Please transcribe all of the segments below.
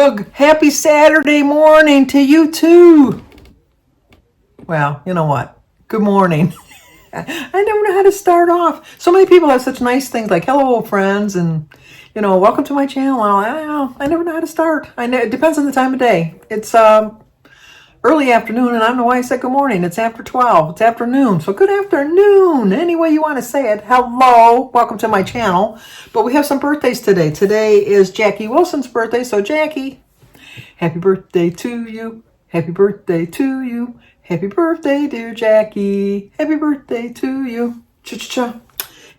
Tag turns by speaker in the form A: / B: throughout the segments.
A: Happy Saturday morning to you too. Well, you know what? Good morning. I never know how to start off. So many people have such nice things like hello friends and welcome to my channel. I never know how to start. It depends on the time of day. It's early afternoon and I don't know why I said good morning. It's after 12. It's afternoon. So good afternoon. Any way you want to say it. Hello. Welcome to my channel. But we have some birthdays today. Today is Jackie Wilson's birthday. So Jackie, happy birthday to you. Happy birthday to you. Happy birthday, dear Jackie. Happy birthday to you. Cha-cha-cha.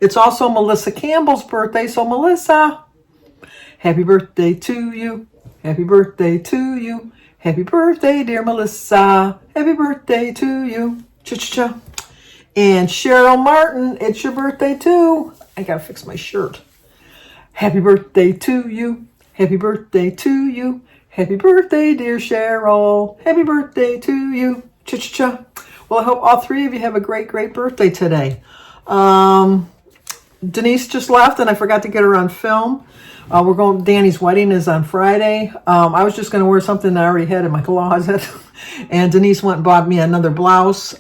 A: It's also Melissa Campbell's birthday. So Melissa, happy birthday to you. Happy birthday to you. Happy birthday, dear Melissa. Happy birthday to you. Cha-cha-cha. And Cheryl Martin, it's your birthday too. I gotta fix my shirt. Happy birthday to you. Happy birthday to you. Happy birthday, dear Cheryl. Happy birthday to you. Cha-cha-cha. Well, I hope all three of you have a great, great birthday today. Denise just left and I forgot to get her on film. Danny's wedding is on Friday. I was just going to wear something I already had in my closet. And Denise went and bought me another blouse,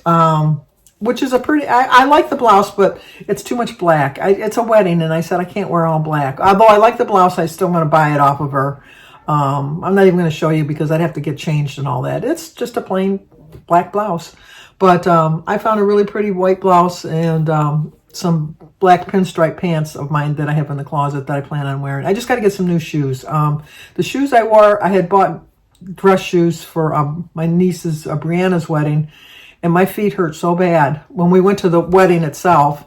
A: which is I like the blouse, but it's too much black. It's a wedding, and I said I can't wear all black. Although I like the blouse, I still want to buy it off of her. I'm not even going to show you because I'd have to get changed and all that. It's just a plain black blouse. But I found a really pretty white blouse and some black pinstripe pants of mine that I have in the closet that I plan on wearing. I just got to get some new shoes. The shoes I wore, I had bought dress shoes for my niece's, Brianna's wedding, and my feet hurt so bad when we went to the wedding itself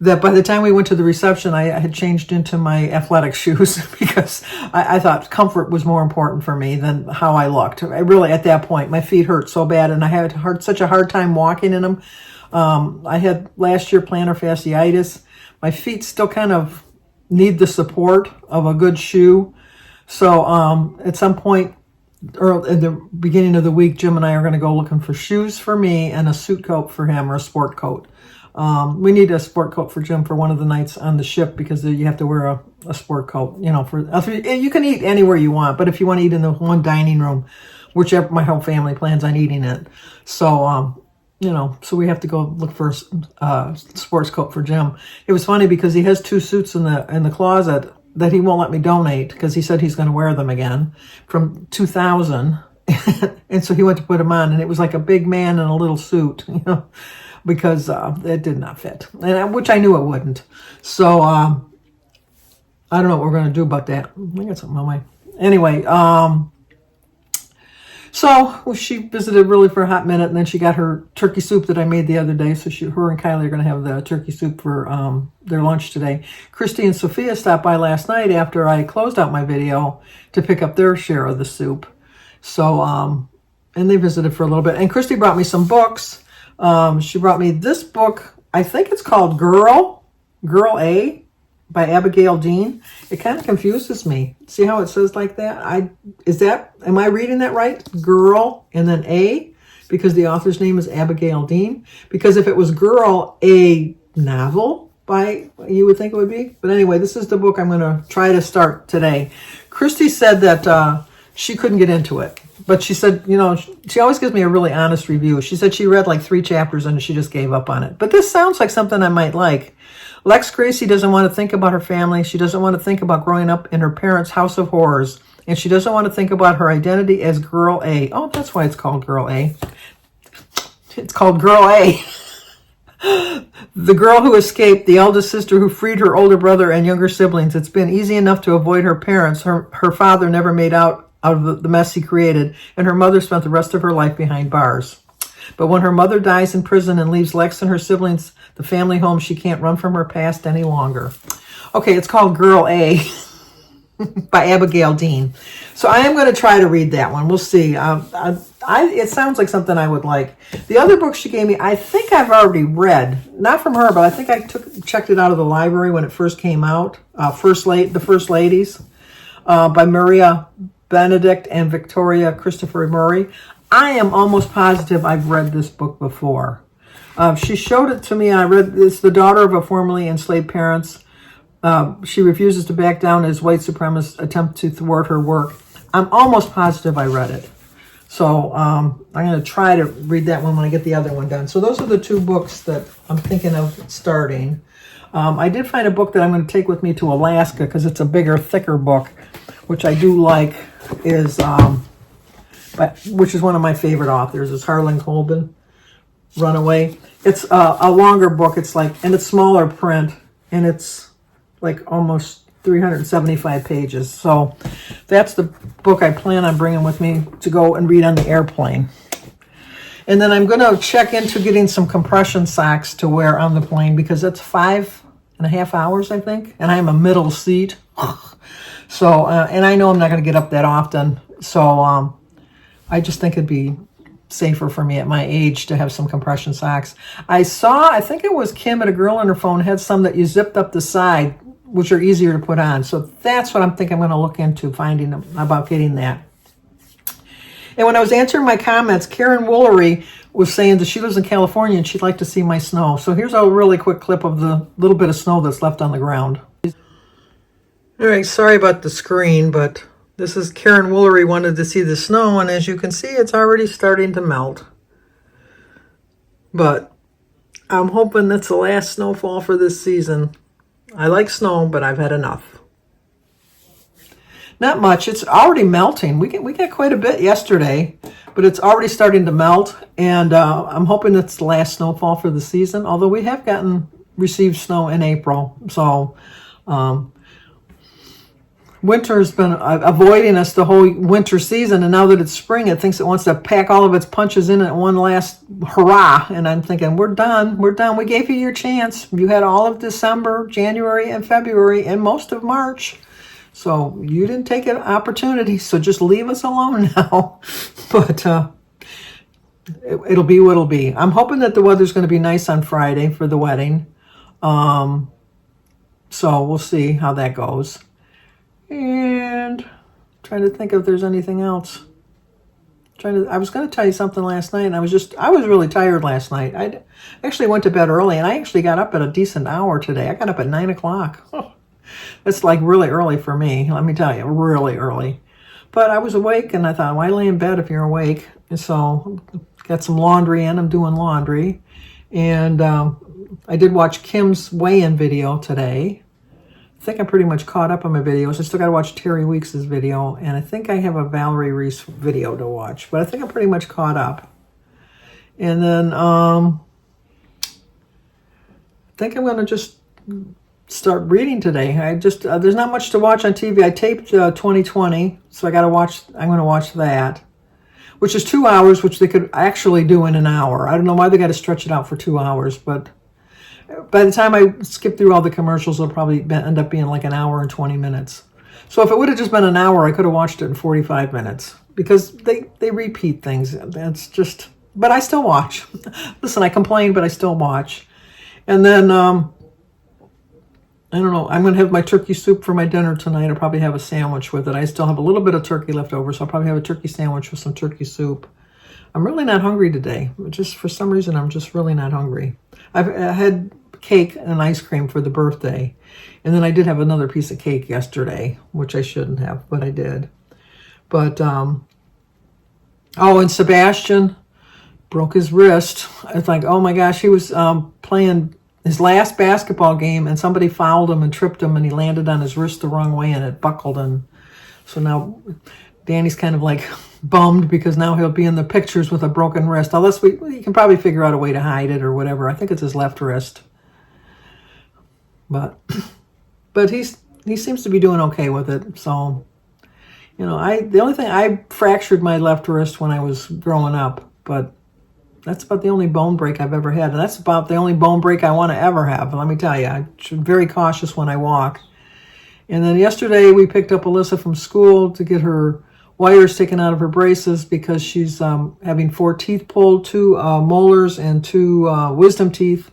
A: that by the time we went to the reception, I had changed into my athletic shoes because I thought comfort was more important for me than how I looked. I really, at that point, my feet hurt so bad, and I had such a hard time walking in them. I had last year plantar fasciitis. My feet still kind of need the support of a good shoe. So at some point at the beginning of the week, Jim and I are going to go looking for shoes for me and a suit coat for him, or a sport coat. We need a sport coat for Jim for one of the nights on the ship because you have to wear a sport coat. You can eat anywhere you want, but if you want to eat in the one dining room, whichever my whole family plans on eating it. So, so we have to go look for a sports coat for Jim. It was funny because he has two suits in the closet that he won't let me donate because he said he's going to wear them again from 2000. And so he went to put them on, and it was like a big man in a little suit, because it did not fit, which I knew it wouldn't. So I don't know what we're going to do about that. I got something on my... Anyway, so she visited really for a hot minute, and then she got her turkey soup that I made the other day. So her and Kylie are going to have the turkey soup for their lunch today. Christy and Sophia stopped by last night after I closed out my video to pick up their share of the soup. So, and they visited for a little bit. And Christy brought me some books. She brought me this book. I think it's called Girl A by Abigail Dean. It kind of confuses me. See how it says like that? Am I reading that right? Girl and then A, because the author's name is Abigail Dean. Because if it was Girl, a novel by, you would think it would be. But anyway, this is the book I'm going to try to start today. Christy said that she couldn't get into it. But she said, she always gives me a really honest review. She said she read like 3 chapters and she just gave up on it. But this sounds like something I might like. Lex Gracie doesn't want to think about her family. She doesn't want to think about growing up in her parents' house of horrors. And she doesn't want to think about her identity as Girl A. Oh, that's why it's called Girl A. It's called Girl A. The girl who escaped, the eldest sister who freed her older brother and younger siblings. It's been easy enough to avoid her parents. Her father never made out of the mess he created, and her mother spent the rest of her life behind bars. But when her mother dies in prison and leaves Lex and her siblings the family home, she can't run from her past any longer. Okay, it's called Girl A by Abigail Dean. So I am going to try to read that one. We'll see. It sounds like something I would like. The other book she gave me, I think I've already read. Not from her, but I think I checked it out of the library when it first came out. The First Ladies by Maria Benedict and Victoria Christopher Murray. I am almost positive I've read this book before. She showed it to me. It's the daughter of a formerly enslaved parents. She refuses to back down as white supremacists attempt to thwart her work. I'm almost positive I read it. So I'm going to try to read that one when I get the other one done. So those are the two books that I'm thinking of starting. I did find a book that I'm going to take with me to Alaska because it's a bigger, thicker book, which I do like, which is one of my favorite authors, is Harlan Coben, Runaway. It's a longer book. It's and it's smaller print, and it's like almost 375 pages. So that's the book I plan on bringing with me to go and read on the airplane. And then I'm going to check into getting some compression socks to wear on the plane because it's 5.5 hours, I think, and I'm a middle seat. So, and I know I'm not going to get up that often. So I just think it'd be safer for me at my age to have some compression socks. I think it was Kim, at a girl on her phone, had some that you zipped up the side, which are easier to put on. So that's what I'm thinking I'm going to look into, finding about getting that. And when I was answering my comments, Karen Woolery was saying that she lives in California and she'd like to see my snow. So here's a really quick clip of the little bit of snow that's left on the ground. All right, sorry about the screen, but this is Karen Woolery wanted to see the snow, and as you can see, it's already starting to melt. But I'm hoping that's the last snowfall for this season. I like snow, but I've had enough. Not much. It's already melting. We got quite a bit yesterday, but it's already starting to melt, and I'm hoping it's the last snowfall for the season, although we have received snow in April. So winter's been avoiding us the whole winter season, and now that it's spring, it thinks it wants to pack all of its punches in at one last hurrah. And I'm thinking, we're done. We gave you your chance. You had all of December, January, and February, and most of March. So you didn't take an opportunity, so just leave us alone now. But it'll be what it'll be. I'm hoping that the weather's going to be nice on Friday for the wedding. So we'll see how that goes. And trying to think if there's anything else. I was going to tell you something last night, and I was really tired last night. I actually went to bed early, and I actually got up at a decent hour today. I got up at 9 o'clock. Oh, that's like really early for me, let me tell you, really early. But I was awake, and I thought, why lay in bed if you're awake? And so got some laundry in. I'm doing laundry. And I did watch Kim's weigh-in video today. I think I'm pretty much caught up on my videos. I still got to watch Terry Weeks' video, and I think I have a Valerie Reese video to watch, but I think I'm pretty much caught up. And then I think I'm going to just start reading today. There's not much to watch on TV. I taped 2020, so I'm going to watch that, which is 2 hours, which they could actually do in an hour. I don't know why they got to stretch it out for 2 hours, but by the time I skip through all the commercials, it'll probably end up being like an hour and 20 minutes. So if it would have just been an hour, I could have watched it in 45 minutes because they repeat things. That's just, but I still watch. Listen, I complain, but I still watch. And then, I don't know, I'm going to have my turkey soup for my dinner tonight. I'll probably have a sandwich with it. I still have a little bit of turkey left over, so I'll probably have a turkey sandwich with some turkey soup. I'm really not hungry today. Just for some reason, I'm just really not hungry. I had cake and ice cream for the birthday. And then I did have another piece of cake yesterday, which I shouldn't have, but I did. But, and Sebastian broke his wrist. It's like, oh my gosh, he was playing his last basketball game, and somebody fouled him and tripped him, and he landed on his wrist the wrong way, and it buckled. And so now Danny's kind of like bummed because now he'll be in the pictures with a broken wrist. Unless we can probably figure out a way to hide it or whatever. I think it's his left wrist. But he seems to be doing okay with it. So, the only thing, I fractured my left wrist when I was growing up, but that's about the only bone break I've ever had. And that's about the only bone break I want to ever have. Let me tell you, I'm very cautious when I walk. And then yesterday we picked up Alyssa from school to get her wires taken out of her braces because she's having 4 teeth pulled, 2 molars and 2 wisdom teeth.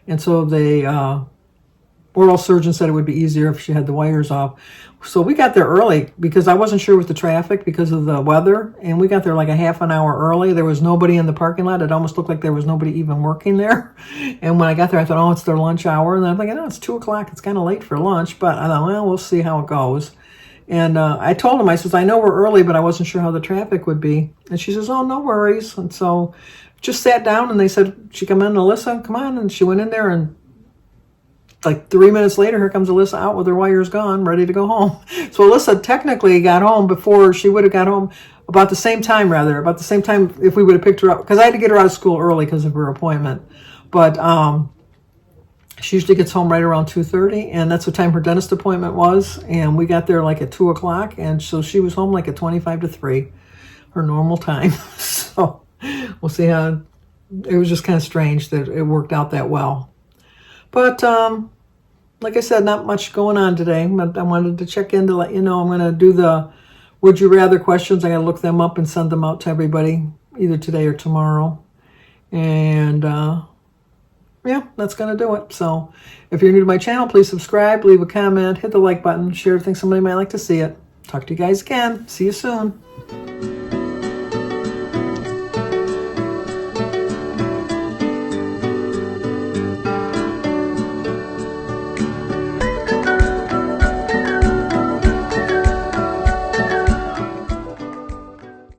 A: And so the oral surgeon said it would be easier if she had the wires off. So we got there early because I wasn't sure with the traffic because of the weather. And we got there like a half an hour early. There was nobody in the parking lot. It almost looked like there was nobody even working there. And when I got there, I thought, oh, it's their lunch hour. And I'm thinking, no, it's 2 o'clock. It's kind of late for lunch. But I thought, well, we'll see how it goes. And I told him, I says, I know we're early, but I wasn't sure how the traffic would be. And she says, oh, no worries. And so just sat down, and they said, she come in, Alyssa, come on. And she went in there, and like 3 minutes later, here comes Alyssa out with her wires gone, ready to go home. So Alyssa technically got home before she would have got home, about the same time if we would have picked her up, because I had to get her out of school early because of her appointment. But she usually gets home right around 2:30, and that's what time her dentist appointment was. And we got there like at 2 o'clock, and so she was home like at 25 to 3, her normal time. So we'll see how, it was just kind of strange that it worked out that well. But like I said, not much going on today. But I wanted to check in to let you know I'm going to do the Would You Rather questions. I got to look them up and send them out to everybody either today or tomorrow. And yeah, that's going to do it. So if you're new to my channel, please subscribe, leave a comment, hit the like button, share if you think somebody might like to see it. Talk to you guys again. See you soon.